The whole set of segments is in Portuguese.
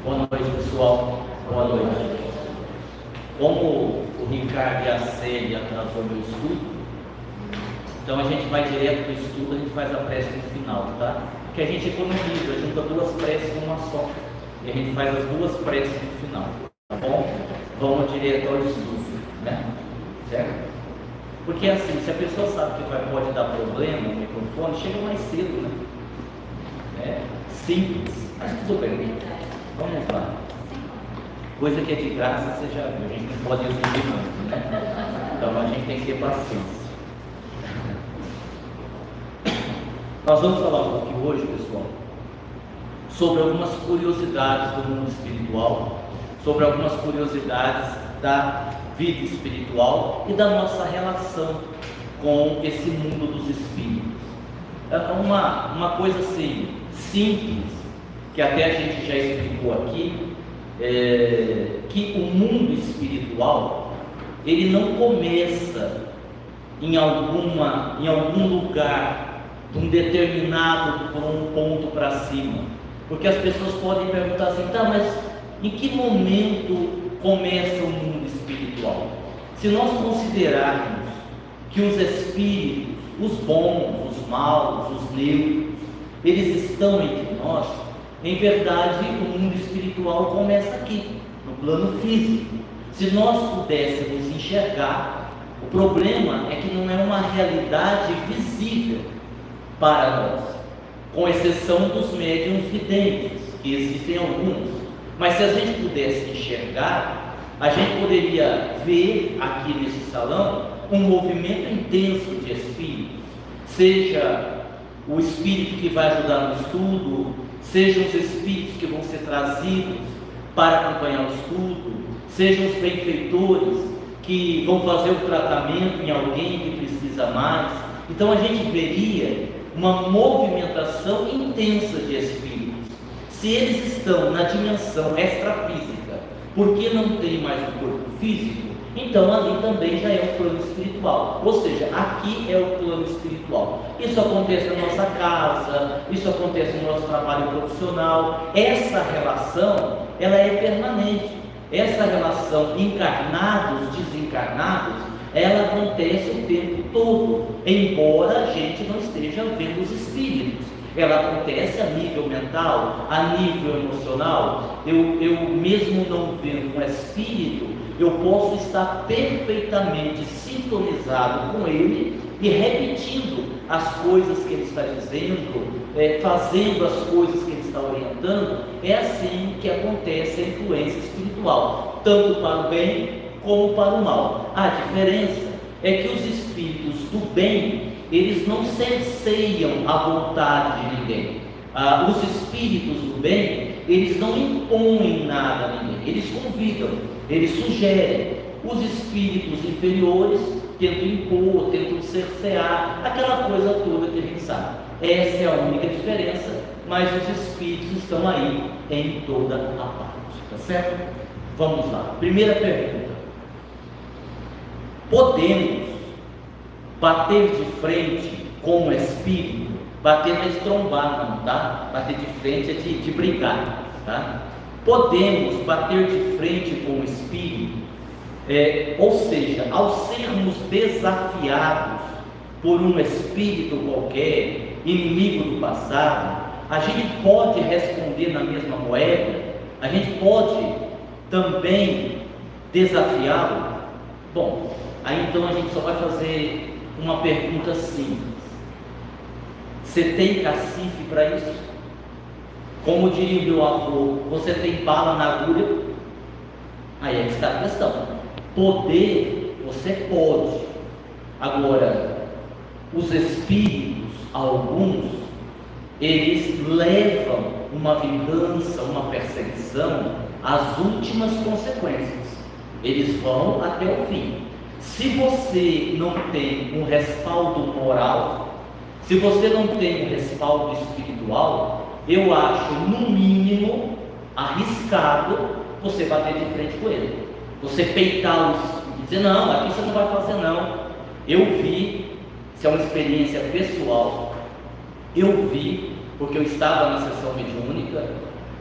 Boa noite, pessoal. Boa noite. Como o Ricardo e a Célia atrasou meu estudo, então a gente vai direto para o estudo, a gente faz a prece no final, tá? Porque a gente economiza, junta duas preces numa só. E a gente faz as duas preces no final, tá bom? Vamos direto ao estudo, né? Certo? Porque assim, se a pessoa sabe que pode dar problema no microfone, chega mais cedo, né? É simples, mas tudo bem. Vamos lá. Coisa que é de graça, você já viu, a gente não pode exigir muito, né? Então a gente tem que ter paciência. Nós vamos falar um pouquinho hoje, pessoal, sobre algumas curiosidades do mundo espiritual, sobre algumas curiosidades da vida espiritual e da nossa relação com esse mundo dos espíritos. Uma coisa assim, simples, que até a gente já explicou aqui, que o mundo espiritual, ele não começa em algum lugar, de um determinado ponto para cima, porque as pessoas podem perguntar assim, tá, mas em que momento começa o mundo espiritual? Se nós considerarmos que os espíritos, os bons, os maus, os neutros, eles estão entre nós, em verdade o mundo espiritual começa aqui, no plano físico. Se nós pudéssemos enxergar, o problema é que não é uma realidade visível para nós, com exceção dos médiuns videntes, que existem alguns. Mas se a gente pudesse enxergar, a gente poderia ver aqui nesse salão um movimento intenso de espíritos, seja o espírito que vai ajudar no estudo, sejam os espíritos que vão ser trazidos para acompanhar o estudo, sejam os benfeitores que vão fazer o tratamento em alguém que precisa mais. Então a gente veria uma movimentação intensa de espíritos. Se eles estão na dimensão extrafísica, porque não tem mais o corpo físico, então ali também já é o plano espiritual. Ou seja, aqui é o plano espiritual. Isso acontece na nossa casa, isso acontece no nosso trabalho profissional. Essa relação, ela é permanente. Essa relação encarnados, desencarnados, ela acontece o tempo todo, embora a gente não esteja vendo os espíritos. Ela acontece a nível mental, a nível emocional. Eu mesmo não vendo um espírito, eu posso estar perfeitamente sintonizado com ele e repetindo as coisas que ele está dizendo, fazendo as coisas que ele está orientando. É assim que acontece a influência espiritual, tanto para o bem como para o mal. A diferença é que os espíritos do bem, eles não cerceiam a vontade de ninguém. Os espíritos do bem, eles não impõem nada a ninguém, eles convidam, eles sugerem. Os espíritos inferiores tentam impor, tentam cercear, aquela coisa toda que a gente sabe. Essa é a única diferença, mas os espíritos estão aí em toda a parte, tá certo? Vamos lá, primeira pergunta. Podemos bater de frente com o espírito? Bater não é trombar, não, tá? Bater de frente é de brigar, tá? Podemos bater de frente com o espírito, ou seja, ao sermos desafiados por um espírito qualquer, inimigo do passado, a gente pode responder na mesma moeda? A gente pode também desafiá-lo? Bom, aí então a gente só vai fazer uma pergunta simples. Você tem cacife para isso? Como diria o meu avô, você tem bala na agulha? Aí é que está a questão. Poder, você pode. Agora, os espíritos, alguns, eles levam uma vingança, uma perseguição às últimas consequências. Eles vão até o fim. Se você não tem um respaldo moral, se você não tem um respaldo espiritual, eu acho, no mínimo, arriscado você bater de frente com ele. Você peitá-los e dizer, não, aqui você não vai fazer não. Eu vi, isso é uma experiência pessoal, eu vi, porque eu estava na sessão mediúnica,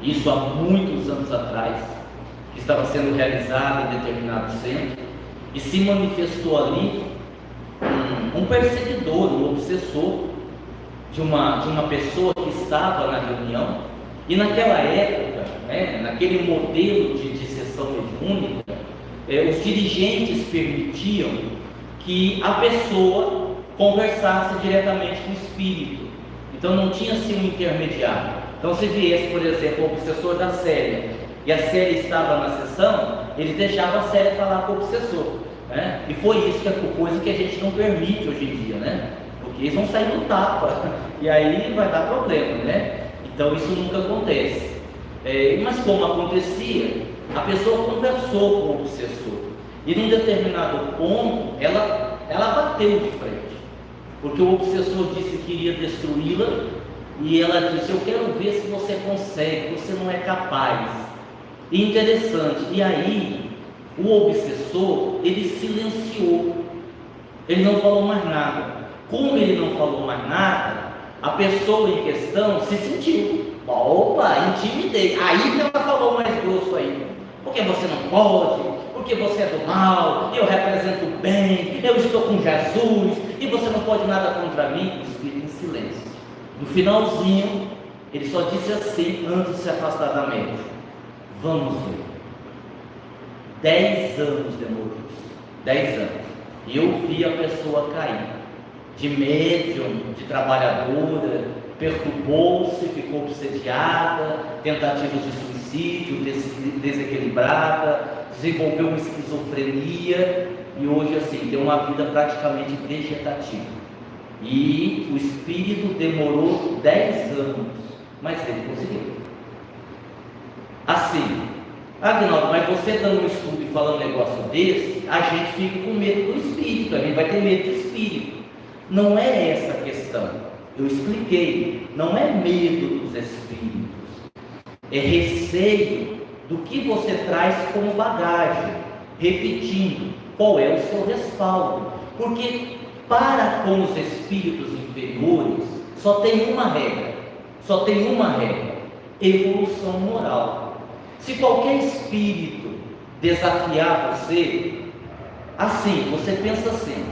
isso há muitos anos atrás, que estava sendo realizado em determinado centro, e se manifestou ali um perseguidor, um obsessor de uma pessoa que estava na reunião. E naquela época, naquele modelo de sessão mediúnica, os dirigentes permitiam que a pessoa conversasse diretamente com o espírito. Então não tinha assim um intermediário. Então se viesse, por exemplo, o obsessor da Célia, e a Célia estava na sessão, ele deixava a Célia falar com o obsessor, né? E foi isso, que é coisa que a gente não permite hoje em dia, né? Porque eles vão sair no tapa, e aí vai dar problema, né? Então isso nunca acontece. Mas como acontecia, a pessoa conversou com o obsessor, e num determinado ponto, ela bateu de frente, porque o obsessor disse que iria destruí-la, e ela disse: eu quero ver se você consegue, você não é capaz. E interessante, e aí o obsessor, ele silenciou, ele não falou mais nada. Como ele não falou mais nada, a pessoa em questão se sentiu: opa, intimidei. Aí que ela falou mais grosso ainda: porque você não pode, porque você é do mal, eu represento o bem, eu estou com Jesus, e você não pode nada contra mim. O espírito em silêncio. No finalzinho, ele só disse assim, antes de se afastar da mente: vamos ver. 10 anos demorou isso, 10 anos, e eu vi a pessoa cair, de médium, de trabalhadora, perturbou-se, ficou obsediada, tentativas de suicídio, desequilibrada, desenvolveu uma esquizofrenia, e hoje assim, tem uma vida praticamente vegetativa. E o espírito demorou 10 anos, mas ele conseguiu. Assim, Agnaldo, mas você dando um estudo e falando um negócio desse, a gente fica com medo do espírito, a gente vai ter medo do espírito. Não é essa a questão. Eu expliquei, não é medo dos espíritos, é receio do que você traz como bagagem. Repetindo, qual é o seu respaldo? Porque para com os espíritos inferiores só tem uma regra, evolução moral. Se qualquer espírito desafiar você, assim, você pensa assim: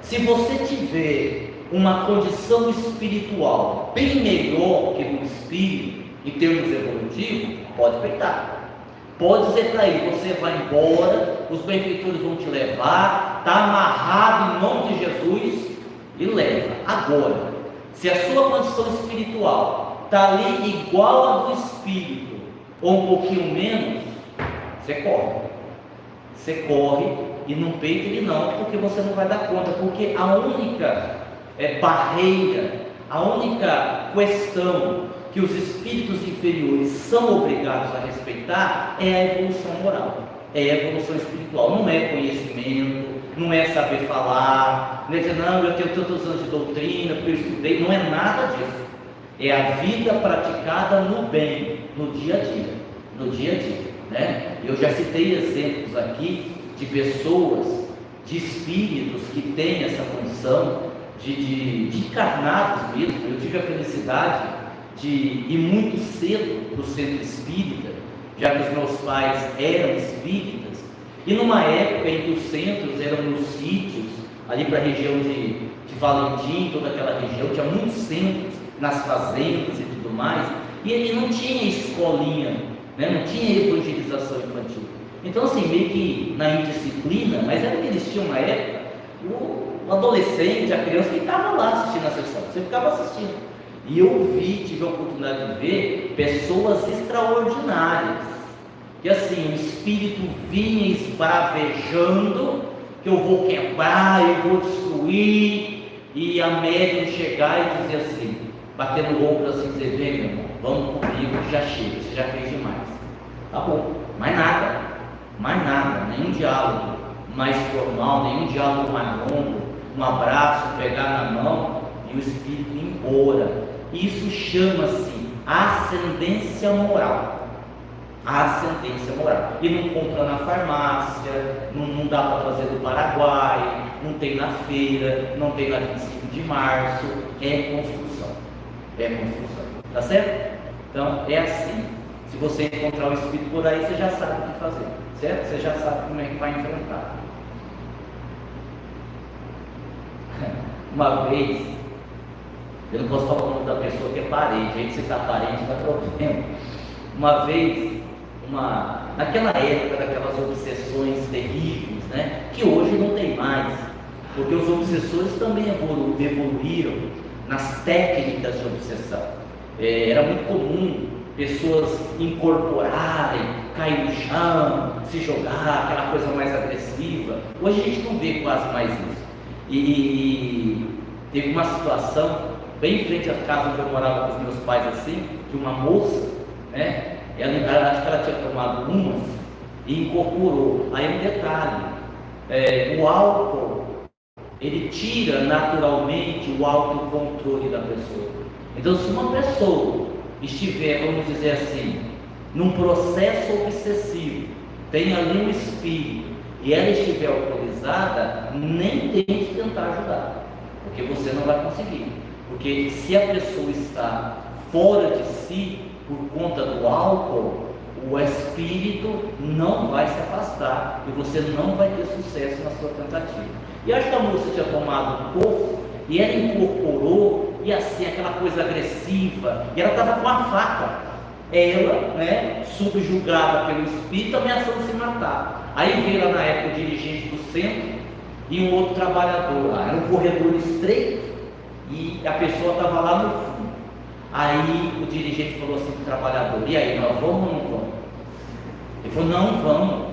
se você tiver uma condição espiritual bem melhor que do espírito, em termos evolutivos, pode peitar. Pode dizer para ele: você vai embora, os benfeitores vão te levar, está amarrado em nome de Jesus, e leva. Agora, se a sua condição espiritual está ali igual a do espírito, ou um pouquinho menos, você corre e não peita ele não, porque você não vai dar conta, porque a única barreira, a única questão que os espíritos inferiores são obrigados a respeitar é a evolução moral, é a evolução espiritual. Não é conhecimento, não é saber falar, não é dizer: não, eu tenho tantos anos de doutrina, porque eu estudei. Não é nada disso. É a vida praticada no bem, no dia a dia, né? Eu já citei exemplos aqui de pessoas, de espíritos que têm essa condição de encarnados mesmo. Eu tive a felicidade de ir muito cedo para o centro espírita, já que os meus pais eram espíritas, e numa época em que os centros eram nos sítios, ali para a região de Valentim, toda aquela região, tinha muitos centros, nas fazendas e tudo mais, e ele não tinha escolinha, né? Não tinha evangelização infantil. Então assim, meio que na indisciplina, mas era o que eles tinham na época, o adolescente, a criança ficava lá assistindo a sessão, você ficava assistindo. E eu tive a oportunidade de ver pessoas extraordinárias, que assim, o espírito vinha esbravejando, que eu vou quebrar, eu vou destruir, e a médium chegar e dizer assim, batendo o ombro assim, dizer: vem, meu irmão, vamos comigo, que já chega, você já fez demais. Tá bom, mais nada, nenhum diálogo mais formal, nenhum diálogo mais longo, um abraço, pegar na mão e o espírito ir embora. Isso chama-se ascendência moral. Ascendência moral. E não compra na farmácia, não dá para trazer do Paraguai, não tem na feira, não tem na 25 de março, é construção. Tá certo? Então é assim. Se você encontrar o espírito por aí, você já sabe o que fazer, certo? Você já sabe como é que vai enfrentar. Uma vez, eu não posso falar o nome da pessoa que é parente, aí que você está parente, não dá problema. Uma vez, naquela época daquelas obsessões terríveis, né, que hoje não tem mais, porque os obsessores também evoluíram nas técnicas de obsessão. Era muito comum pessoas incorporarem, cair no chão, se jogar, aquela coisa mais agressiva. Hoje a gente não vê quase mais isso. E teve uma situação bem em frente à casa onde eu morava com os meus pais, assim, que uma moça, né, acho que ela tinha tomado umas e incorporou. Aí um detalhe, o álcool, ele tira naturalmente o autocontrole da pessoa. Então, se uma pessoa estiver, vamos dizer assim, num processo obsessivo, tem ali um espírito, e ela estiver alcoolizada, nem tente tentar ajudar, porque você não vai conseguir. Porque se a pessoa está fora de si por conta do álcool, o espírito não vai se afastar e você não vai ter sucesso na sua tentativa. E acho que a moça tinha tomado um pouco e ela incorporou, e assim, aquela coisa agressiva, e ela estava com a faca. Ela, né, subjugada pelo espírito, ameaçando se matar. Aí veio lá na época o dirigente do centro e um outro trabalhador lá. Era um corredor estreito e a pessoa estava lá no fundo. Aí o dirigente falou assim para o trabalhador: e aí, nós vamos ou não vamos? Ele falou: não, vamos.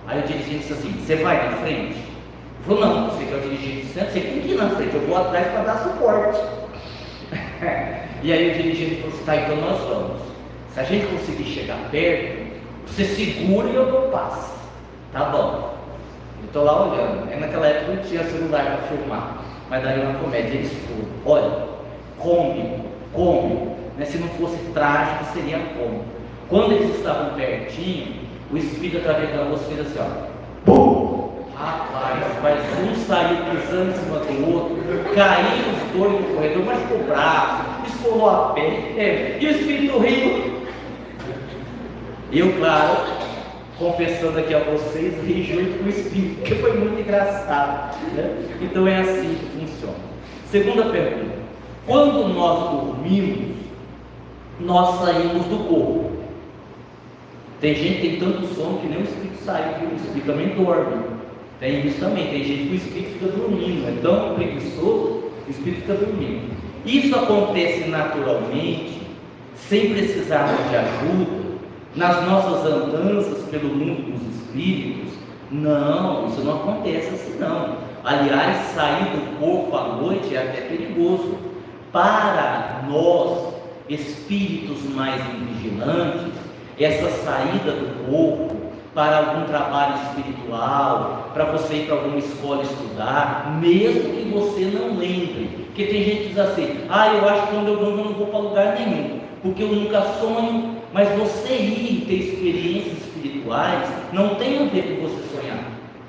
Aí o dirigente disse assim: você vai na frente? Ele falou: não, você que é o dirigente do centro, você tem que ir na frente, eu vou atrás para dar suporte. E aí o dirigente falou assim: tá, então nós vamos. Se a gente conseguir chegar perto, você segura e eu dou passo. Tá bom. Eu estou lá olhando. Naquela época não tinha celular para filmar, mas daria uma comédia. Eles foram: olha, cômico, né? Se não fosse trágico, seria cômico. Quando eles estavam pertinho, o espírito através da voz fez assim: ó, pum! Rapaz, mas um saiu pisando em cima do outro, caíram os dois no corredor, machucou o braço, esfolou a pele, e o espírito riu. Eu, claro, confessando aqui a vocês, ri junto com o espírito, porque foi muito engraçado, né? Então é assim que funciona. Segunda pergunta: quando nós dormimos, nós saímos do corpo. Tem gente que tem tanto sono que nem o espírito sai, viu? O espírito também dorme. Tem isso também, tem gente que o espírito fica dormindo, é tão preguiçoso, o espírito fica dormindo. Isso acontece naturalmente, sem precisarmos de ajuda, nas nossas andanças pelo mundo dos espíritos? Não, isso não acontece assim não. Aliás, sair do corpo à noite é até perigoso. Para nós, espíritos mais vigilantes, essa saída do corpo para algum trabalho espiritual, para você ir para alguma escola estudar, mesmo que você não lembre, porque tem gente que diz assim: eu acho que quando eu durmo eu não vou para lugar nenhum, porque eu nunca sonho. Mas você ir ter experiências espirituais não tem a ver com você sonhar.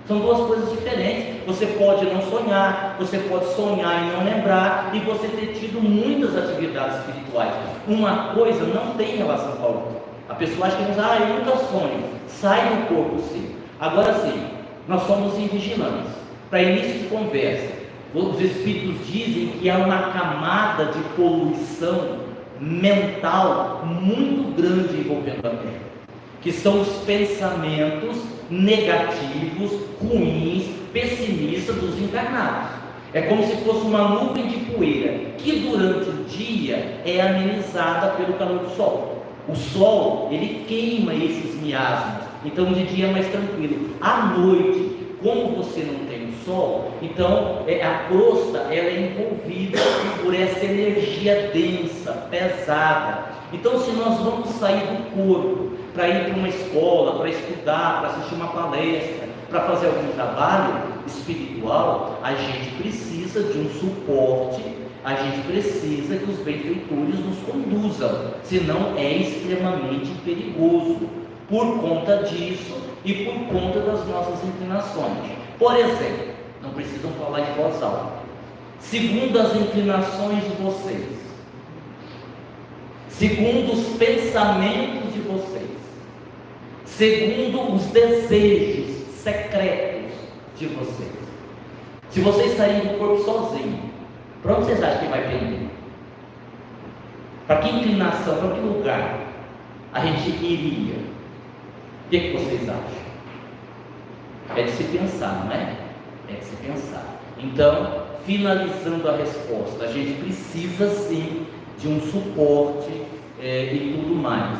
São duas coisas diferentes. Você pode não sonhar, você pode sonhar e não lembrar, e você ter tido muitas atividades espirituais. Uma coisa não tem relação com a outra. A pessoa acha que eu nunca sonho. Sai do corpo, sim. Agora sim, nós somos invigilantes. Para início de conversa, os espíritos dizem que há uma camada de poluição mental muito grande envolvendo a Terra, que são os pensamentos negativos, ruins, pessimistas dos encarnados. É como se fosse uma nuvem de poeira que durante o dia é amenizada pelo calor do sol. O sol, ele queima esses miasmas, então de dia é mais tranquilo. À noite, como você não tem o sol, então a crosta ela é envolvida por essa energia densa, pesada. Então, se nós vamos sair do corpo para ir para uma escola, para estudar, para assistir uma palestra, para fazer algum trabalho espiritual, a gente precisa de um suporte, a gente precisa que os benfeitores nos conduzam, senão é extremamente perigoso por conta disso e por conta das nossas inclinações. Por exemplo, não precisam falar em voz alta, segundo as inclinações de vocês, segundo os pensamentos de vocês, segundo os desejos secretos de vocês. Se vocês saírem do corpo sozinhos, para onde vocês acham que vai prender? Para que inclinação, para que lugar a gente iria? O que vocês acham? É de se pensar, não é? É de se pensar. Então, finalizando a resposta, a gente precisa sim de um suporte e tudo mais.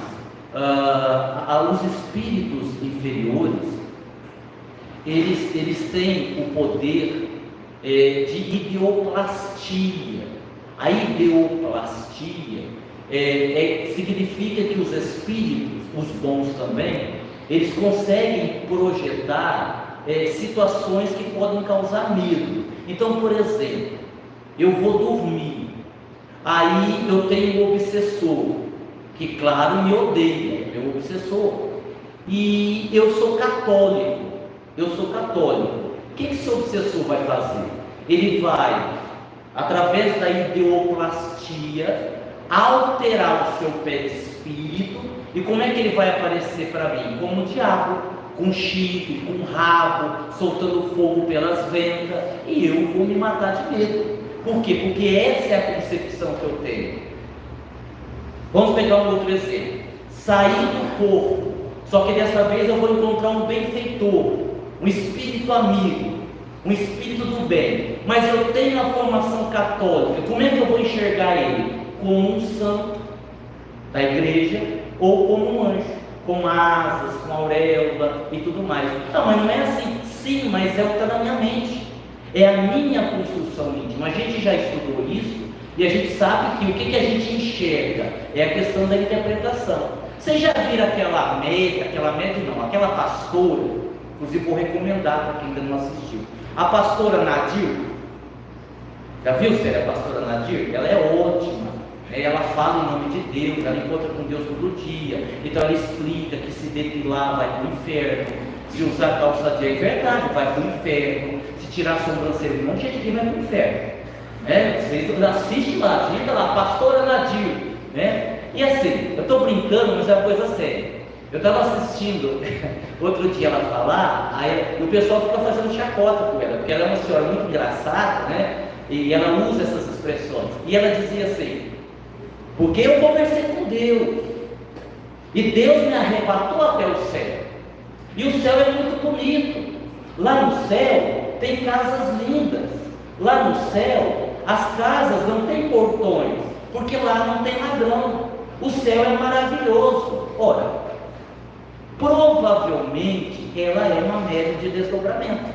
Os espíritos inferiores, eles têm o poder de ideoplastia. A ideoplastia significa que os espíritos, os bons também, eles conseguem projetar situações que podem causar medo. Então, por exemplo, eu vou dormir, aí eu tenho um obsessor, que claro me odeia, é meu obsessor, e eu sou católico. O que esse obsessor vai fazer? Ele vai, através da ideoplastia, alterar o seu perispírito. E como é que ele vai aparecer para mim? Como o diabo, com chifre, com rabo, soltando fogo pelas ventas, e eu vou me matar de medo. Por quê? Porque essa é a concepção que eu tenho. Vamos pegar um outro exemplo. Sair do corpo, só que dessa vez eu vou encontrar um benfeitor, um espírito amigo, um espírito do bem, mas eu tenho a formação católica. Como é que eu vou enxergar ele? Como um santo da igreja, ou como um anjo, com asas, com auréola e tudo mais. Não, mas não é assim. Sim, mas é o que está na minha mente, é a minha construção íntima. A gente já estudou isso e a gente sabe que o que a gente enxerga é a questão da interpretação. Vocês já viram aquela pastora, inclusive vou recomendar para quem ainda não assistiu, a pastora Nadir. Já viu, Sério, a pastora Nadir? Ela é ótima. Ela fala em nome de Deus, ela encontra com Deus todo dia. Então ela explica que se depilar vai para o inferno, se usar calça jeans, é verdade, vai para o inferno, se tirar a sobrancelha, um monte de gente vai para o inferno. Vocês assistem lá, digita lá, pastora Nadir, né? E assim, eu estou brincando, mas é uma coisa séria. Eu estava assistindo outro dia ela falar, aí o pessoal fica fazendo chacota com ela, porque ela é uma senhora muito engraçada, né? E ela usa essas expressões. E ela dizia assim: porque eu conversei com Deus, e Deus me arrebatou até o céu, e o céu é muito bonito. Lá no céu tem casas lindas. Lá no céu as casas não têm portões, porque lá não tem ladrão. O céu é maravilhoso. Ora, provavelmente ela é uma média de desdobramento.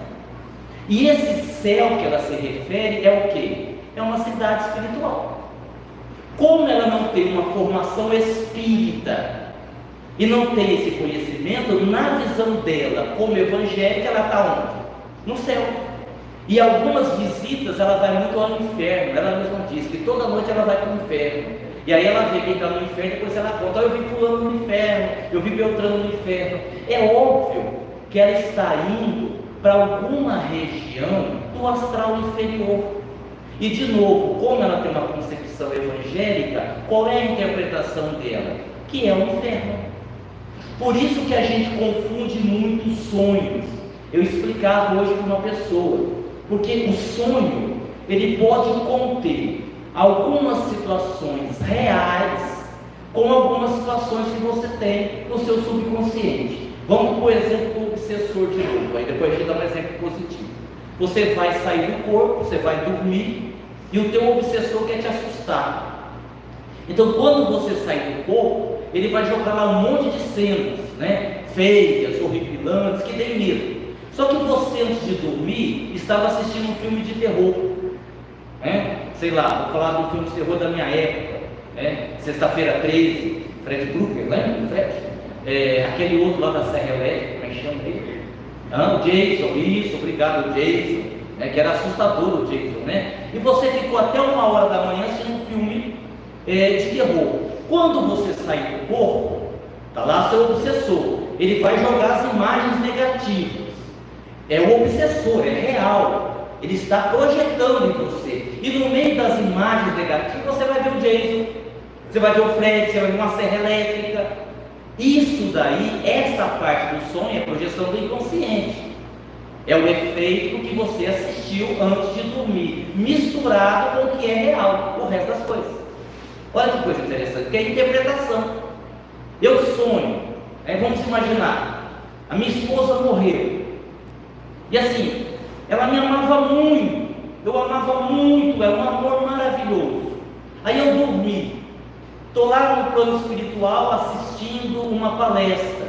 E esse céu que ela se refere é o quê? É uma cidade espiritual. Como ela não tem uma formação espírita e não tem esse conhecimento, na visão dela como evangélica, ela está onde? No céu. E algumas visitas ela vai muito ao inferno. Ela mesma diz que toda noite ela vai para o inferno. E aí ela vê quem está no inferno, depois ela conta: eu vi fulano no inferno, eu vi Beltrano no inferno. É óbvio que ela está indo para alguma região do astral inferior. E de novo, como ela tem uma concepção evangélica, qual é a interpretação dela? Que é o inferno. Por isso que a gente confunde muito os sonhos. Eu explicava hoje para uma pessoa, porque o sonho, ele pode conter algumas situações reais com algumas situações que você tem no seu subconsciente. Vamos por exemplo do obsessor de novo, aí depois a gente dá um exemplo positivo. Você vai sair do corpo, você vai dormir, e o teu obsessor quer te assustar. Então quando você sair do corpo, ele vai jogar lá um monte de cenas, né, feias, horripilantes, que dêem medo. Só que você, antes de dormir, estava assistindo um filme de terror, né? Sei lá, vou falar do filme de terror da minha época, né? Sexta-feira 13, Fred Krueger, lembra do Fred? Aquele outro lá da Serra Elétrica, como é que chama ele? O Jason, isso, obrigado, Jason, né? Que era assustador o Jason, né? E você ficou até 1h da manhã assistindo um filme de terror. Quando você sair do corpo, está lá seu obsessor, ele vai jogar as imagens negativas. É o obsessor, é real, ele está projetando em você. E no meio das imagens negativas você vai ver o Jason, você vai ver o Fred, você vai ver uma serra elétrica. Isso daí, essa parte do sonho é projeção do inconsciente. É o efeito do que você assistiu antes de dormir, misturado com o que é real, o resto das coisas. Olha que coisa interessante, que é a interpretação. Eu sonho, vamos imaginar, a minha esposa morreu, e assim, ela me amava muito, eu amava muito, era um amor maravilhoso. Aí eu dormi, estou lá no plano espiritual assistindo uma palestra.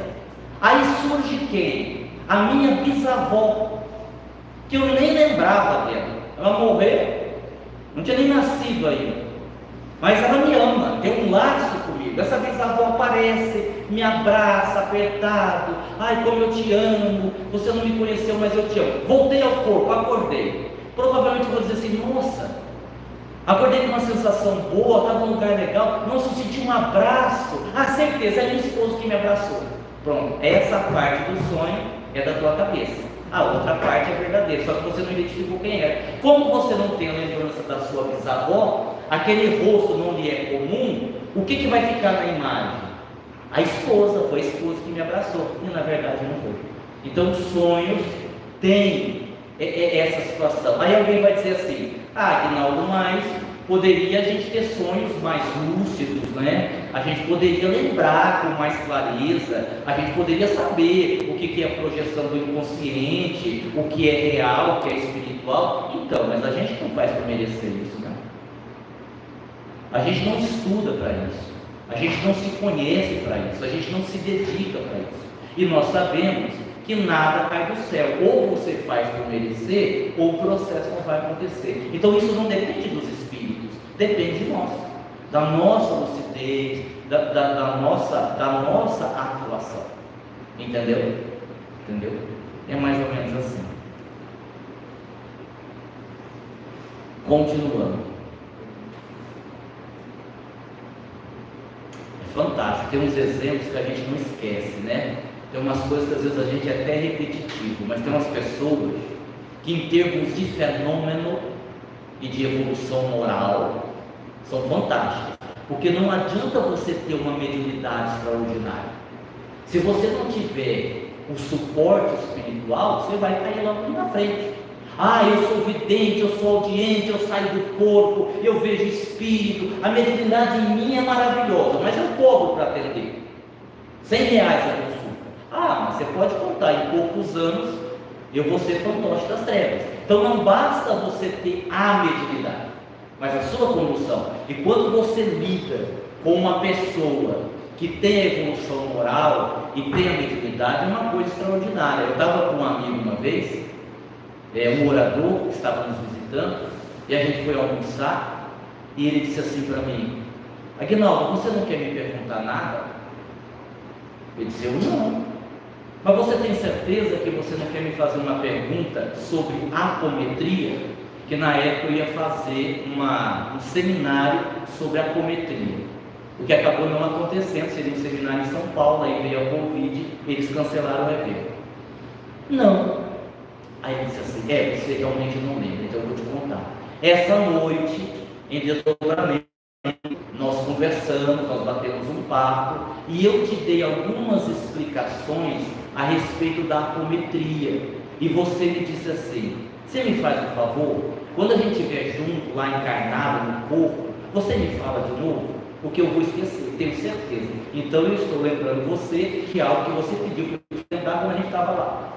Aí surge quem? A minha bisavó, que eu nem lembrava dela. Ela morreu, não tinha nem nascido ainda, mas ela me ama, tem um laço comigo. Essa bisavó aparece, me abraça apertado. Ai, como eu te amo, você não me conheceu, mas eu te amo. Voltei ao corpo, acordei. Provavelmente eu vou dizer assim: nossa, acordei com uma sensação boa, estava num lugar legal, nossa, eu senti um abraço. Ah, certeza, é meu esposo que me abraçou. Pronto, essa parte do sonho é da tua cabeça. A outra parte é verdadeira, só que você não identificou quem é. Como você não tem a lembrança da sua bisavó, aquele rosto não lhe é comum, o que vai ficar na imagem? A esposa, foi a esposa que me abraçou, e na verdade não foi. Então, sonhos têm essa situação. Aí alguém vai dizer assim: ah, Aguinaldo, mas poderia a gente ter sonhos mais lúcidos, né? A gente poderia lembrar com mais clareza, a gente poderia saber o que é a projeção do inconsciente, o que é real, o que é espiritual. Então, mas a gente não faz para merecer isso, não. A gente não estuda para isso, a gente não se conhece para isso, a gente não se dedica para isso. E nós sabemos que nada cai do céu, ou você faz por merecer, ou o processo não vai acontecer. Então isso não depende dos espíritos, depende de nós, da nossa lucidez, da nossa atuação. Entendeu? É mais ou menos assim. Continuando. É fantástico, tem uns exemplos que a gente não esquece, né? Tem umas coisas que às vezes a gente é até repetitivo, mas tem umas pessoas que, em termos de fenômeno e de evolução moral, são fantásticas, porque não adianta você ter uma mediunidade extraordinária. Se você não tiver o suporte espiritual, você vai cair logo na frente. Ah, eu sou vidente, eu sou audiente, eu saio do corpo, eu vejo espírito, a mediunidade em mim é maravilhosa, mas eu cobro para atender R$100 a consulta. Ah, mas você pode contar, em poucos anos eu vou ser fantoche das trevas. Então não basta você ter a mediunidade, mas a sua condução. E quando você lida com uma pessoa que tem a evolução moral e tem a mediunidade, é uma coisa extraordinária. Eu estava com um amigo uma vez, um orador que estava nos visitando, e a gente foi almoçar, e ele disse assim para mim: Aguinaldo, você não quer me perguntar nada? Eu disse: eu não. Mas você tem certeza que você não quer me fazer uma pergunta sobre apometria? Que na época eu ia fazer um seminário sobre apometria, o que acabou não acontecendo. Seria um seminário em São Paulo, aí veio a Covid, eles cancelaram o evento. Não. Aí ele disse assim: você realmente não lembra, então eu vou te contar. Essa noite, em desdobramento, nós conversamos, nós batemos um papo, e eu te dei algumas explicações a respeito da apometria, e você me disse assim: você me faz um favor, quando a gente estiver junto, lá encarnado no corpo, você me fala de novo, porque eu vou esquecer, tenho certeza. Então eu estou lembrando você de algo que você pediu para eu te lembrar quando a gente estava lá.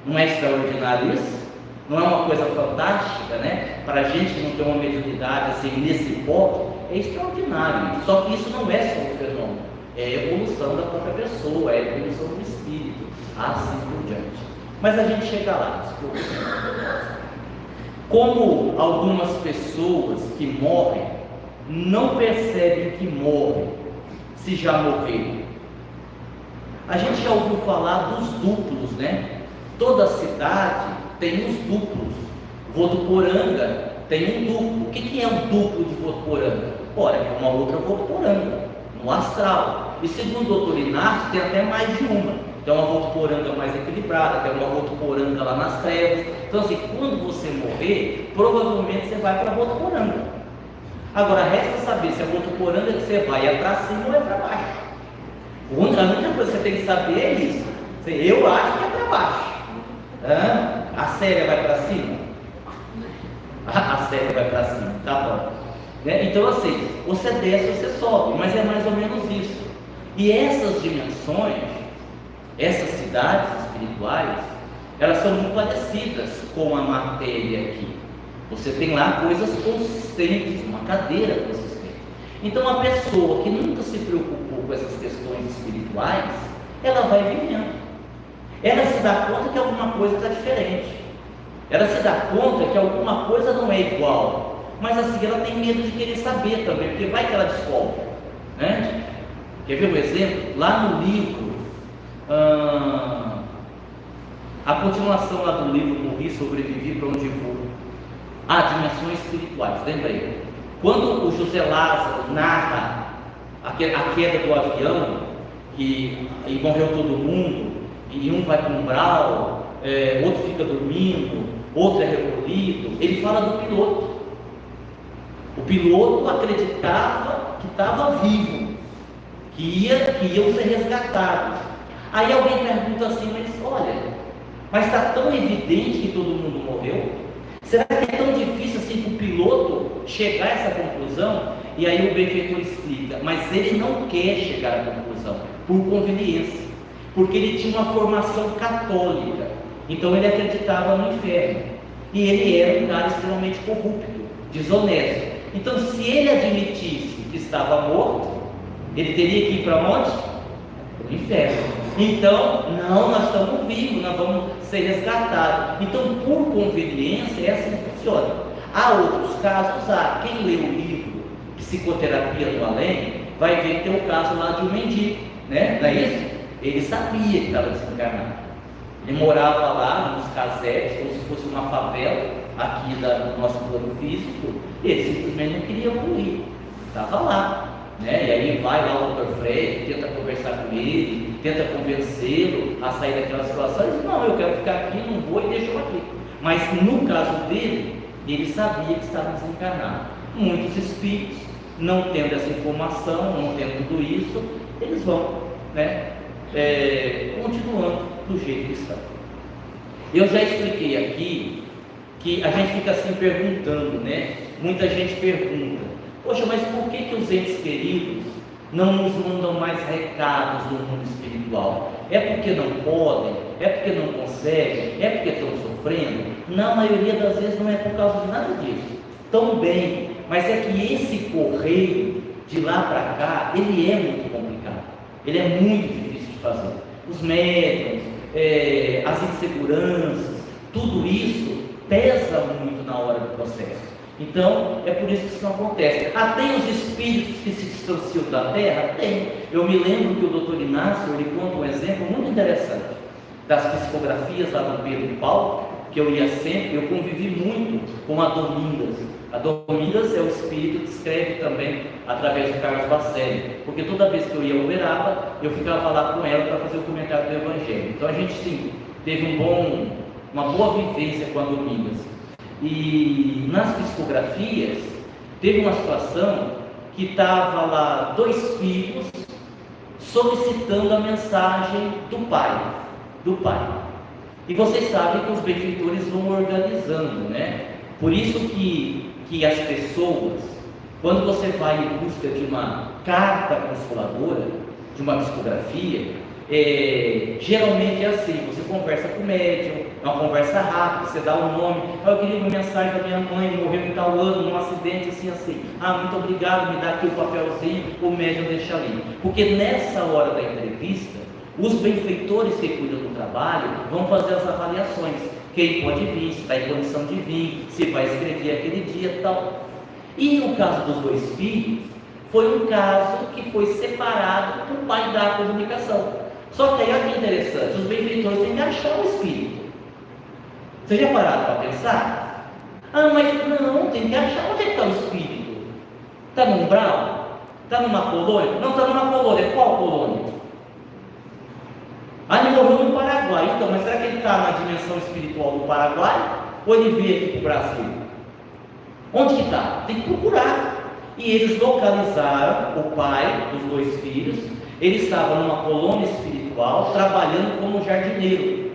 Não é extraordinário isso? Não é uma coisa fantástica, né? Para a gente que não tem uma mediunidade assim nesse ponto, é extraordinário. Só que isso não é só um fenômeno, é a evolução da própria pessoa, é a evolução do espírito, assim por diante. Mas a gente chega lá, desculpa. Como algumas pessoas que morrem não percebem que morrem, se já morreram. A gente já ouviu falar dos duplos, né? Toda cidade tem os duplos. Votuporanga tem um duplo. O que é um duplo de Votuporanga? Ora, é uma outra Votuporanga, no astral. E segundo o doutor Inácio, tem até mais de uma. Tem uma Votuporanga mais equilibrada, tem uma Votuporanga lá nas trevas. Então assim, quando você morrer, provavelmente você vai para a Votuporanga. Agora resta saber se a Votuporanga que você vai é para cima ou é para baixo. A única coisa que você tem que saber é isso. Eu acho que é para baixo. A Célia vai para cima? A Célia vai para cima, tá bom. Né? Então assim, você desce, você sobe, mas é mais ou menos isso. E essas dimensões, essas cidades espirituais, elas são muito parecidas com a matéria aqui. Você tem lá coisas consistentes, uma cadeira consistente. Então a pessoa que nunca se preocupou com essas questões espirituais, ela vai vivendo. Ela se dá conta que alguma coisa está diferente. Ela se dá conta que alguma coisa não é igual. Mas assim, ela tem medo de querer saber também, porque vai que ela descobre, né? Quer ver um exemplo? Lá no livro, a continuação lá do livro Morri, Sobrevivi, para onde vou? Dimensões espirituais, lembrei. Quando o José Lázaro narra a queda do avião, e morreu todo mundo, e um vai para um umbral, outro fica dormindo, outro é recolhido, ele fala do piloto. O piloto acreditava que estava vivo, que iam ser resgatados. Aí alguém pergunta assim, mas está tão evidente que todo mundo morreu? Será que é tão difícil assim para o piloto chegar a essa conclusão? E aí o benfeitor explica, mas ele não quer chegar à conclusão, por conveniência, porque ele tinha uma formação católica, então ele acreditava no inferno, e ele era um cara extremamente corrupto, desonesto. Então se ele admitisse que estava morto, ele teria que ir para onde? Para o inferno. Então, não, nós estamos vivos, nós vamos ser resgatados. Então, por conveniência, é assim que funciona. Há outros casos, quem lê o livro Psicoterapia do Além, vai ver que tem o caso lá de um mendigo, né? Não é isso? Ele sabia que estava desencarnado. Ele morava lá nos casetes, como se fosse uma favela aqui do nosso plano físico, e ele simplesmente não queria evoluir, estava lá. Né? E aí vai lá o Dr. Fred, tenta conversar com ele, tenta convencê-lo a sair daquela situação, e diz, não, eu quero ficar aqui, não vou e deixa eu aqui. Mas no caso dele, ele sabia que estava desencarnado. Muitos espíritos, não tendo essa informação, não tendo tudo isso, eles vão, né, continuando do jeito que estão. Eu já expliquei aqui que a gente fica assim perguntando, né? Muita gente pergunta, poxa, mas por que os entes queridos não nos mandam mais recados no mundo espiritual? É porque não podem? É porque não conseguem? É porque estão sofrendo? Não, a maioria das vezes não é por causa de nada disso. Estão bem, mas é que esse correio de lá para cá, ele é muito complicado. Ele é muito difícil de fazer. Os médiums, as inseguranças, tudo isso pesa muito na hora do processo. Então, é por isso que isso não acontece. Tem os espíritos que se distanciam da Terra? Tem. Eu me lembro que o Dr. Inácio, ele conta um exemplo muito interessante das psicografias lá do Pedro e Paulo, que eu ia sempre, eu convivi muito com a Domingas. A Domingas é o espírito que escreve também através de Carlos Bacelli, porque toda vez que eu ia a Uberaba, eu ficava lá com ela para fazer o comentário do Evangelho. Então a gente sim, teve uma boa vivência com a Domingas. E nas psicografias teve uma situação que estava lá 2 filhos solicitando a mensagem do pai. E vocês sabem que os benfeitores vão organizando, né? Por isso que as pessoas, quando você vai em busca de uma carta consoladora, de uma psicografia, geralmente é assim, você conversa com o médium, é uma conversa rápida, você dá o nome, eu queria uma mensagem da minha mãe, morreu em tal ano, num acidente assim, muito obrigado, me dá aqui o papelzinho, o médium deixa ali, porque nessa hora da entrevista, os benfeitores que cuidam do trabalho vão fazer as avaliações, quem pode vir, se está em condição de vir, se vai escrever aquele dia e tal. E o caso dos 2 filhos, foi um caso que foi separado do pai da comunicação. Só que aí olha que interessante, os benfeitores têm que achar o espírito. Vocês já pararam para pensar? Mas não, tem que achar. Onde é que está o espírito? Está no umbral? Está numa colônia? Não, está numa colônia. Qual colônia? Ele morreu no Paraguai. Então, mas será que ele está na dimensão espiritual do Paraguai? Ou ele veio aqui para o Brasil? Onde que está? Tem que procurar. E eles localizaram o pai dos 2 filhos Ele estava numa colônia espiritual, trabalhando como jardineiro,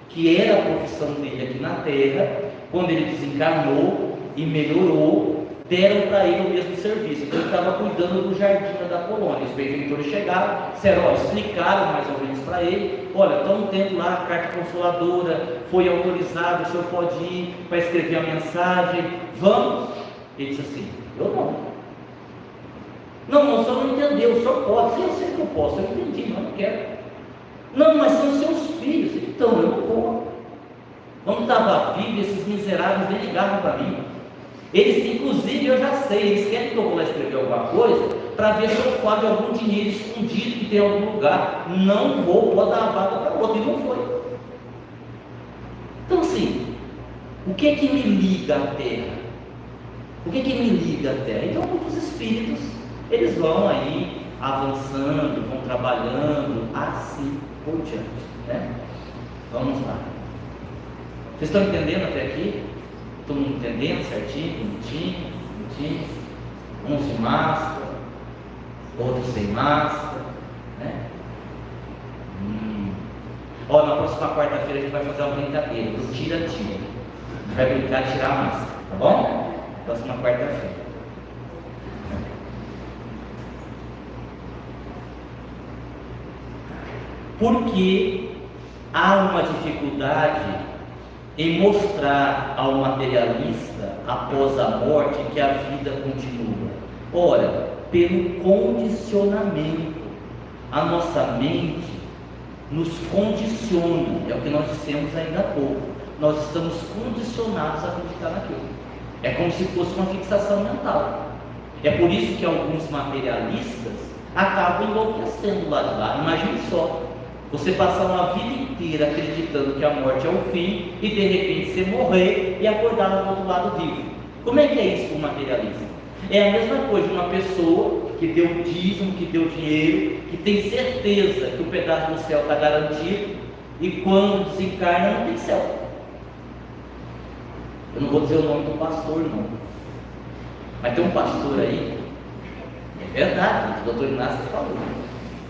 que era a profissão dele aqui na terra. Quando ele desencarnou e melhorou, deram para ele o mesmo serviço. Então ele estava cuidando do jardim da colônia. Os benfeitores chegaram, disseram, explicaram mais ou menos para ele: olha, estão tendo lá a carta consoladora, foi autorizado, o senhor pode ir para escrever a mensagem, vamos? Ele disse assim: eu não. Não, o senhor não entendeu, o senhor pode. Sim, eu sei que eu posso, eu entendi, mas eu não quero. Não, mas são seus filhos. Então eu não vou. Quando estava vivo, esses miseráveis nem ligavam para mim. Eles, inclusive, eu já sei, eles querem que eu vou lá escrever alguma coisa para ver se eu falo algum dinheiro escondido que tem em algum lugar. Não vou, pode dar a vaga para outro. E não foi. Então, assim, o que é que me liga à Terra? O que é que me liga à Terra? Então, muitos espíritos, eles vão aí avançando, vão trabalhando, assim por diante, né? Vamos lá. Vocês estão entendendo até aqui? Todo mundo entendendo certinho, bonitinho? Uns de máscara, outros sem máscara, né? Ó, na próxima quarta-feira a gente vai fazer uma brincadeira do tira-tira. A gente vai brincar de tirar a máscara, tá bom? Próxima quarta-feira. Porque há uma dificuldade em mostrar ao materialista, após a morte, que a vida continua. Ora, pelo condicionamento. A nossa mente nos condiciona, é o que nós dissemos ainda há pouco. Nós estamos condicionados a acreditar naquilo. É como se fosse uma fixação mental. É por isso que alguns materialistas acabam enlouquecendo lá de lá. Imagine só, você passar uma vida inteira acreditando que a morte é o fim e de repente você morrer e acordar lá do outro lado vivo. Como é que é isso para o materialista? É a mesma coisa de uma pessoa que deu dízimo, que deu dinheiro, que tem certeza que o pedaço do céu está garantido e quando desencarna não tem céu. Eu não vou dizer o nome do pastor não, mas tem um pastor aí, é verdade, o doutor Inácio falou,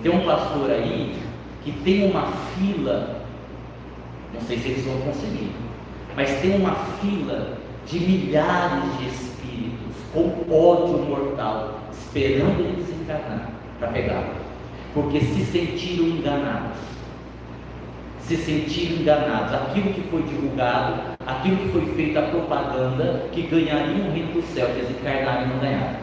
tem um pastor aí que tem uma fila, não sei se eles vão conseguir, mas tem uma fila de milhares de espíritos com ódio mortal, esperando ele desencarnar para pegá-lo, porque se sentiram enganados. Aquilo que foi divulgado, aquilo que foi feita a propaganda, que ganhariam o reino do céu, desencarnaram e não ganharam.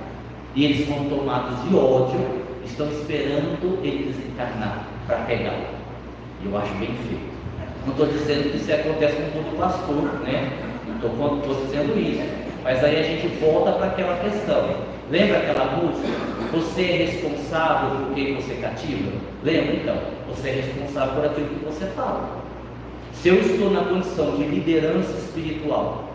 E eles foram tomados de ódio, estão esperando ele desencarnar para pegá-lo. Eu acho bem feito. Não estou dizendo que isso acontece com todo pastor, né? Não estou dizendo isso. Mas aí a gente volta para aquela questão. Lembra aquela música? Você é responsável por quem você cativa? Lembra então? Você é responsável por aquilo que você fala. Se eu estou na condição de liderança espiritual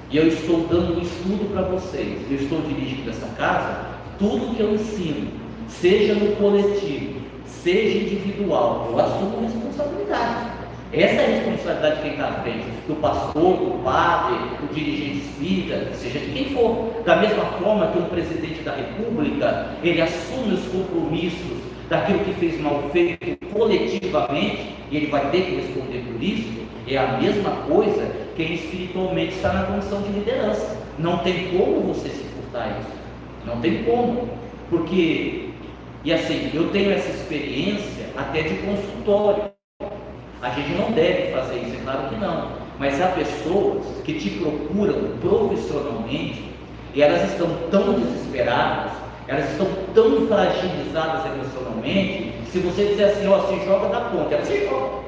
e eu estou dando um estudo para vocês, eu estou dirigindo essa casa, tudo que eu ensino, seja no coletivo, seja individual, eu assumo responsabilidade. Essa é a responsabilidade de quem está à frente, do pastor, do padre, do dirigente espírita, seja de quem for. Da mesma forma que um presidente da república, ele assume os compromissos daquilo que fez mal feito coletivamente, e ele vai ter que responder por isso. É a mesma coisa quem espiritualmente está na condição de liderança. Não tem como você se furtar isso, não tem como, porque, e assim, eu tenho essa experiência até de consultório. A gente não deve fazer isso, é claro que não, mas há pessoas que te procuram profissionalmente e elas estão tão desesperadas, elas estão tão fragilizadas emocionalmente, que se você disser assim, ó, se joga da ponte, ela se joga.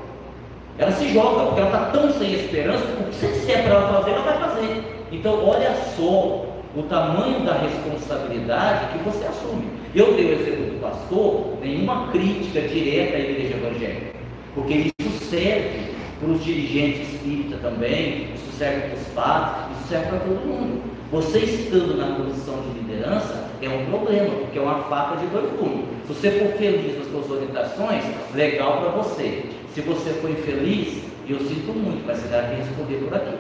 Ela se joga, porque ela está tão sem esperança, o que você disser para ela fazer, ela vai fazer. Então, olha só o tamanho da responsabilidade que você assume. Eu dei o exemplo do pastor, nenhuma crítica direta à igreja evangélica, porque isso serve para os dirigentes espíritas também, isso serve para os padres, isso serve para todo mundo. Você estando na condição de liderança é um problema, porque é uma faca de dois gumes. Se você for feliz nas suas orientações, legal para você. Se você for infeliz, eu sinto muito, mas você deve responder por aqui.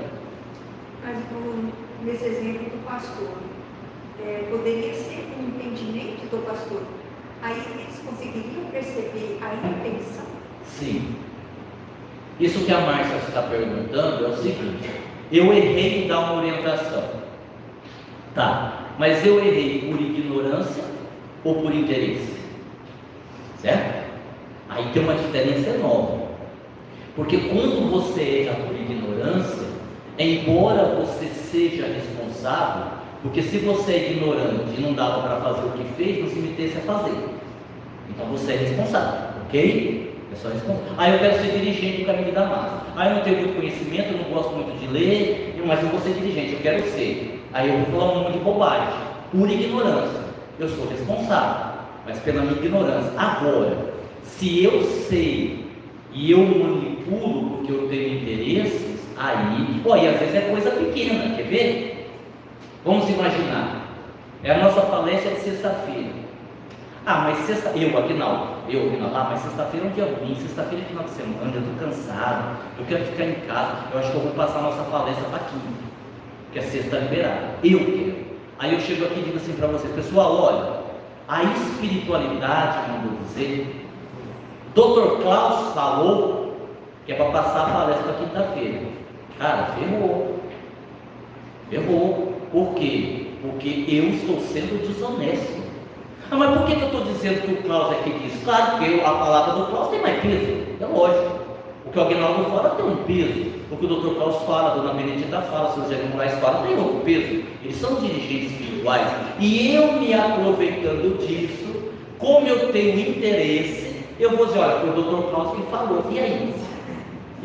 Mas nesse exemplo do pastor, poderia ser um entendimento do pastor. aí eles conseguiriam perceber a intenção? Sim. Isso que a Márcia está perguntando é o seguinte: eu errei em dar uma orientação. Tá, mas eu errei por ignorância ou por interesse? Certo? Aí tem uma diferença enorme. Porque quando você erra por ignorância, embora você seja responsável, porque se você é ignorante e não dava para fazer o que fez, não se metesse a fazer. Então você é responsável, ok? É só responder. Aí eu quero ser dirigente do caminho da massa. Aí eu não tenho muito conhecimento, eu não gosto muito de ler, mas eu vou ser dirigente, eu quero ser. Aí eu vou falar um monte de bobagem, por ignorância. Eu sou responsável, mas pela minha ignorância. Agora, se eu sei e eu manipulo porque eu tenho interesses, aí, e às vezes é coisa pequena, quer ver? Vamos imaginar, é a nossa palestra de sexta-feira. Mas Aguinaldo, mas sexta-feira é um dia ruim, sexta-feira é final de semana, eu estou cansado, eu quero ficar em casa, eu acho que eu vou passar a nossa palestra para quinta, que a sexta está liberada, eu quero. Aí eu chego aqui e digo assim para vocês, pessoal, olha, a espiritualidade, mandou dizer, Dr. Klaus falou que é para passar a palestra para quinta-feira. Cara, ferrou. Por quê? Porque eu estou sendo desonesto. Mas por que eu estou dizendo que o Klaus é que diz? Claro, porque a palavra do Klaus tem mais peso, é lógico. O que o Aguinaldo fala tem um peso. O que o Dr. Klaus fala, a Dona Benedita fala, o Sr. José Moraes fala, tem outro peso. Eles são dirigentes espirituais. E eu me aproveitando disso, como eu tenho interesse, eu vou dizer, olha, foi o Dr. Klaus que falou. E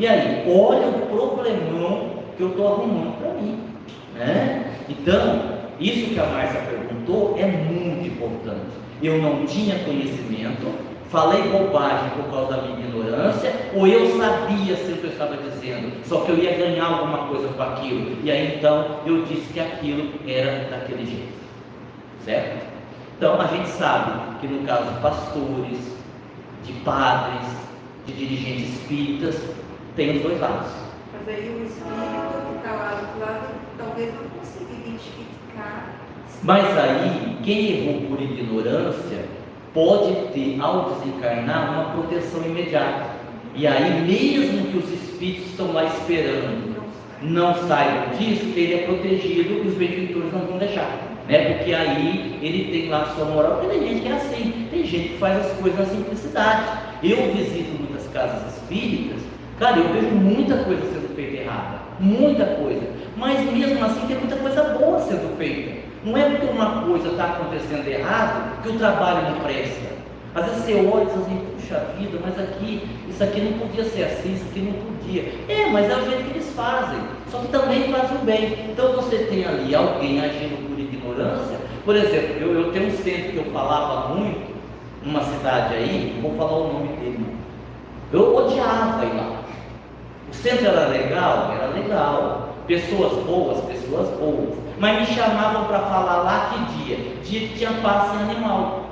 aí? Olha o problemão que eu estou arrumando para mim. Né? Então, isso que a Márcia perguntou é muito importante. Eu não tinha conhecimento, falei bobagem por causa da minha ignorância, ou eu sabia sempre o que eu estava dizendo, só que eu ia ganhar alguma coisa com aquilo, e aí então eu disse que aquilo era daquele jeito, certo? Então a gente sabe que no caso de pastores, de padres, de dirigentes espíritas, tem os dois lados. Mas aí o espírito que está lá do lado talvez não consiga identificar. Mas aí, quem errou por ignorância pode ter, ao desencarnar, uma proteção imediata. E aí, mesmo que os espíritos estão lá esperando, não saibam disso, ele é protegido e os benfeitores não vão deixar. Né? Porque aí ele tem lá a sua moral, porque tem gente que é assim, tem gente que faz as coisas na simplicidade. Eu visito muitas casas espíritas, cara, eu vejo muita coisa sendo feita errada, muita coisa, mas mesmo assim tem muita coisa boa sendo feita. Não é porque uma coisa está acontecendo errado que o trabalho não presta. Às vezes você olha e diz assim, puxa vida, mas aqui, isso aqui não podia ser assim, isso aqui não podia. Mas é o jeito que eles fazem, só que também fazem o bem. Então você tem ali alguém agindo por ignorância. Por exemplo, eu tenho um centro que eu falava muito, numa cidade aí, não vou falar o nome dele, eu odiava ir lá. O centro era legal, pessoas boas, mas me chamavam para falar lá que dia que tinha passe animal.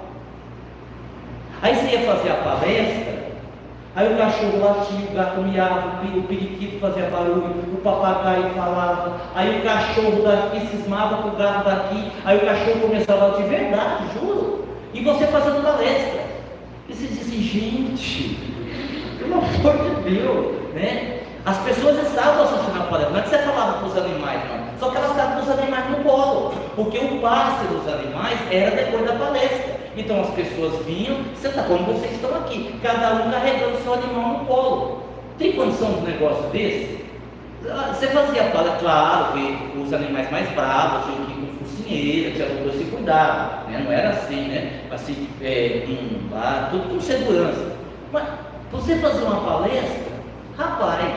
Aí você ia fazer a palestra, aí o cachorro latia, o gato miava, o periquito fazia barulho, o papagaio falava, aí o cachorro daqui cismava com o gato daqui, aí o cachorro começava de verdade, juro, e você fazendo palestra. E você diz assim, gente, pelo amor de Deus, né? As pessoas estavam assistindo a palestra, não é que você falava para os animais, não. Só que elas estavam com os animais no colo, porque o passe dos animais era depois da palestra. Então as pessoas vinham, como vocês estão aqui, cada um carregando seu animal no colo. Tem condição de um negócio desse? Você fazia a palestra, claro que os animais mais bravos tinham que ir com focinheira, tinha todo esse cuidado, né? Não era assim, né? Assim, tudo com segurança. Mas você fazer uma palestra, rapaz,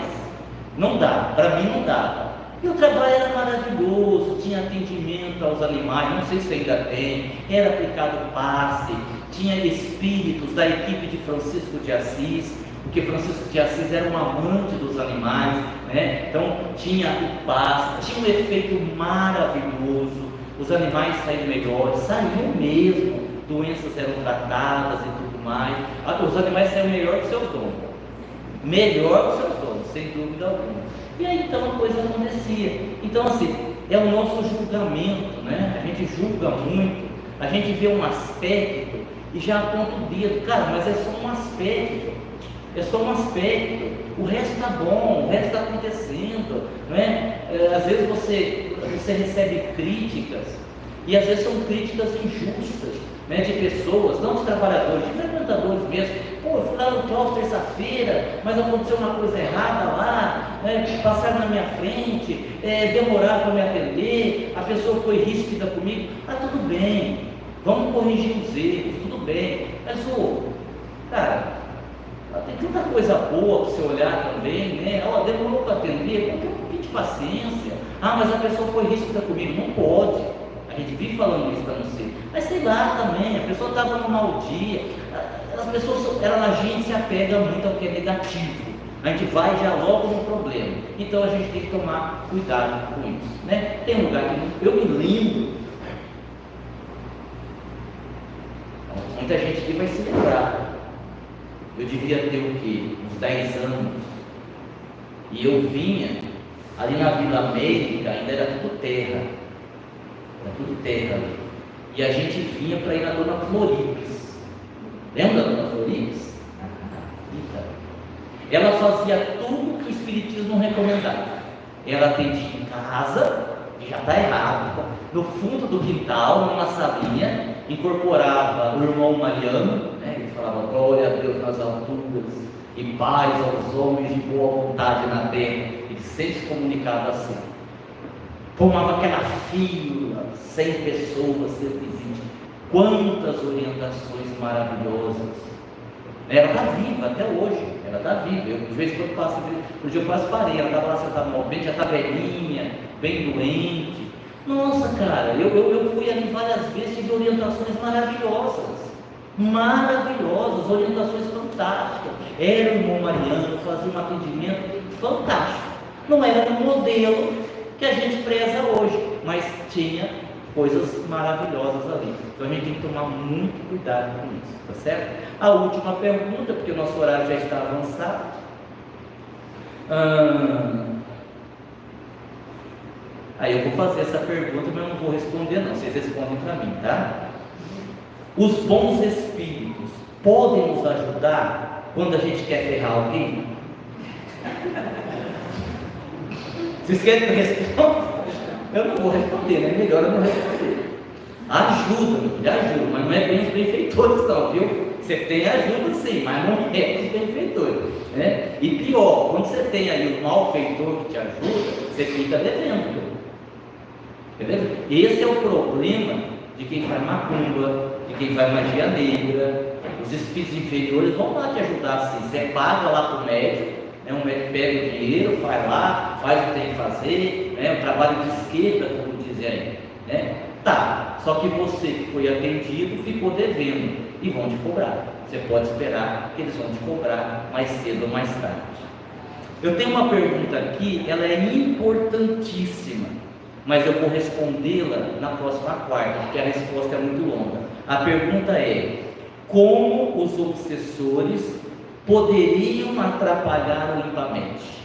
não dá, para mim não dá. E o trabalho era maravilhoso, tinha atendimento aos animais, não sei se ainda tem, era aplicado passe, tinha espíritos da equipe de Francisco de Assis, porque Francisco de Assis era um amante dos animais, né? Então tinha o passe, tinha um efeito maravilhoso, os animais saíram melhores, saíam mesmo, doenças eram tratadas e tudo mais, os animais saíram melhor que seus donos. Melhor que seus donos, sem dúvida alguma. E aí então a coisa acontecia. Então assim, é o nosso julgamento, né? A gente julga muito, a gente vê um aspecto e já aponta o dedo. Cara, mas é só um aspecto. É só um aspecto. O resto está bom, o resto está acontecendo. Não é? Às vezes você recebe críticas, e às vezes são críticas injustas, né, de pessoas, não de trabalhadores, de frequentadores mesmo. Pô, eu fui lá no claustro terça-feira, mas aconteceu uma coisa errada lá, né, passaram na minha frente, demoraram para me atender, a pessoa foi ríspida comigo. Ah, tudo bem, vamos corrigir os erros, tudo bem. Mas, cara, tem tanta coisa boa para você olhar também, né? Demorou para atender, tem um pouquinho de paciência. Ah, mas a pessoa foi ríspida comigo. Não pode. A gente vive falando isso para não ser. Mas sei lá também, a pessoa estava num mau dia. As pessoas, a gente se apega muito ao que é negativo. A gente vai já logo no problema. Então a gente tem que tomar cuidado com isso, né? Tem um lugar que eu me lembro. Muita gente aqui vai se lembrar. Eu devia ter o quê? Uns 10 anos. E eu vinha, ali na Vila América, ainda era tudo terra. Era tudo terra ali. E a gente vinha para ir na Dona Floribes. Lembra da Dona Floribes? Ela fazia tudo que o Espiritismo recomendava. Ela atendia em casa, que já está errado, no fundo do quintal, numa salinha, incorporava o irmão Mariano, né? Ele falava glória a Deus nas alturas e paz aos homens de boa vontade na terra. Ele sempre se comunicava assim. Tomava aquela fila, 100 pessoas, 120. Quantas orientações maravilhosas. Ela está viva até hoje, ela está viva. Eu, de vez em quando passo, por dia eu passo parei, ela estava lá sentada no bem, já está velhinha, bem doente. Nossa, cara, eu fui ali várias vezes, tive orientações maravilhosas, orientações fantásticas. Era o irmão Mariano, fazia um atendimento fantástico. Não era no modelo que a gente preza hoje, mas tinha coisas maravilhosas ali. Então a gente tem que tomar muito cuidado com isso, tá certo? A última pergunta, porque o nosso horário já está avançado. Aí eu vou fazer essa pergunta, mas eu não vou responder não, vocês respondem para mim, tá? Os bons espíritos podem nos ajudar quando a gente quer ferrar alguém? Vocês querem que eu responda? Eu não vou responder, né? Melhor eu não responder. Ajuda, meu filho, ajuda, mas não é bem os benfeitores não, viu? Você tem ajuda sim, mas não é os benfeitores, né? E pior, quando você tem aí um malfeitor que te ajuda, você fica devendo, viu? Entendeu? Esse é o problema de quem faz macumba, de quem faz magia negra. Os espíritos inferiores vão lá te ajudar sim. Você paga lá para o médico, né? O médico pega o dinheiro, vai lá, faz o que tem que fazer, né? Um trabalho de esquerda, como dizem aí, né? Tá, só que você que foi atendido ficou devendo e vão te cobrar. Você pode esperar que eles vão te cobrar mais cedo ou mais tarde. Eu tenho uma pergunta aqui, ela é importantíssima, mas eu vou respondê-la na próxima quarta, porque a resposta é muito longa. A pergunta é: como os obsessores poderiam atrapalhar o limpamente?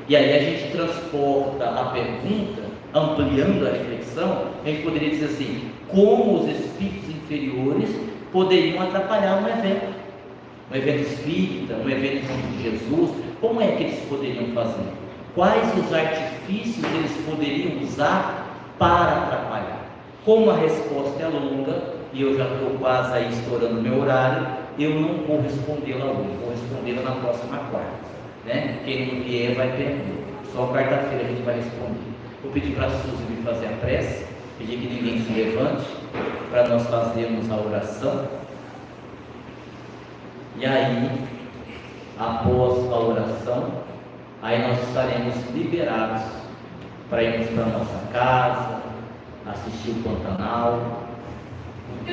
E aí a gente transporta a pergunta, ampliando a reflexão, a gente poderia dizer assim: como os espíritos inferiores poderiam atrapalhar um evento espírita, um evento em nome de Jesus? Como é que eles poderiam fazer? Quais os artifícios eles poderiam usar para atrapalhar? Como a resposta é longa, e eu já estou quase aí estourando meu horário, eu não vou respondê-la hoje, vou respondê-la na próxima quarta, né? Quem não vier vai perder, só quarta-feira a gente vai responder. Vou pedir para a Suzy me fazer a prece, pedir que ninguém se levante, para nós fazermos a oração. E aí, após a oração, aí nós estaremos liberados para irmos para a nossa casa, assistir o Pantanal. É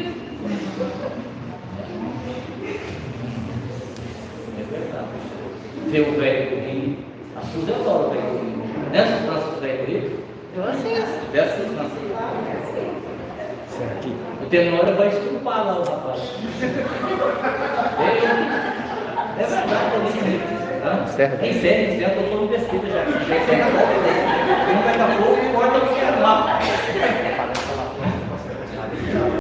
verdade. Ver o velho do Rio. A Suzy adora o velho do Rio. Né, Francisco, o velho do Rio? Eu assisto. Você assiste, não assiste? O Tenório vai estrupar lá o rapaz. É verdade, tem série, eu estou falando besteira já. Tem série daqui a pouco corta o celular.